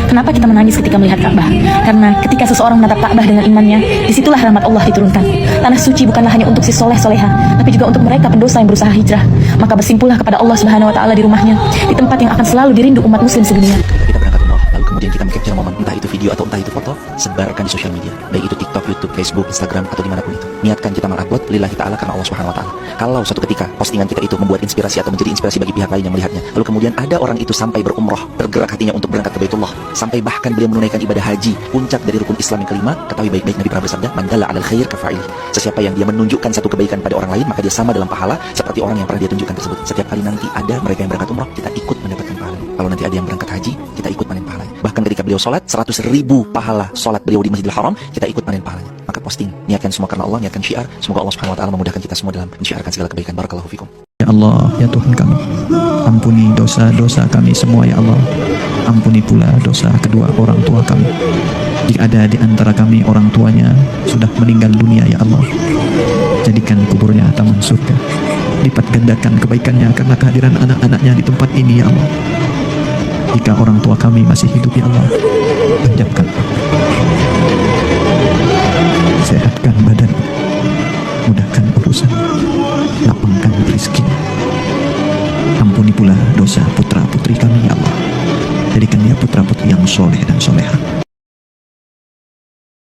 Kenapa kita menangis ketika melihat Ka'bah? Karena ketika seseorang menatap Ka'bah dengan imannya, disitulah rahmat Allah diturunkan. Tanah suci bukanlah hanya untuk si soleh-soleha, tapi juga untuk mereka pendosa yang berusaha hijrah. Maka bersimpullah kepada Allah Subhanahu Wa Taala di rumahnya, di tempat yang akan selalu dirindu umat muslim sedunia. Kita berangkat umroh, lalu kemudian kita mengcapture momen, entah itu video atau entah itu foto, sebarkan di sosial media, baik itu TikTok, YouTube, Facebook, Instagram, atau dimanapun itu. Niatkan kita mengupload lillahi ta'ala karena Allah Subhanahu Wa Taala. Kalau suatu ketika postingan kita itu membuat inspirasi atau menjadi inspirasi bagi pihak lain yang melihatnya, lalu kemudian ada orang itu sampai berumroh, bergerak hatinya untuk berangkat ke Baitullah, sampai bahkan beliau menunaikan ibadah haji, puncak dari rukun Islam yang kelima, ketahui baik-baik Nabi pernah bersabda, man dalla 'alal khair kafa'ilih. Sesiapa yang dia menunjukkan satu kebaikan pada orang lain, maka dia sama dalam pahala seperti orang yang pernah dia tunjukkan tersebut. Setiap kali nanti ada mereka yang berangkat umroh, kita ikut mendapatkan pahala. Kalau nanti ada yang berangkat haji, kita ikut panen pahala. Bahkan ketika beliau sholat, 100.000 pahala sholat beliau di Masjidil Haram, kita ikut panen pahalanya. Maka posting, niatkan semua karena Allah, niatkan syiar. Semoga Allah Subhanahu Wa Taala memudahkan kita semua dalam mensyiarkan segala kebaikan. Barakallahu fikum. Ya Allah, ya Tuhan kami, ampuni dosa-dosa kami semua ya Allah. Ampuni pula dosa kedua orang tua kami. Jika ada di antara kami orang tuanya sudah meninggal dunia ya Allah, jadikan kuburnya taman surga. Lipat gandakan kebaikannya karena kehadiran anak-anaknya di tempat ini ya Allah. Jika orang tua kami masih hidup ya Allah, panjangkan, sehatkan badan, mudahkan urusan, lapangkan rezeki. Ampuni pula dosa putra-putri kami ya Allah. Jadikan dia putra-putri yang soleh dan soleha.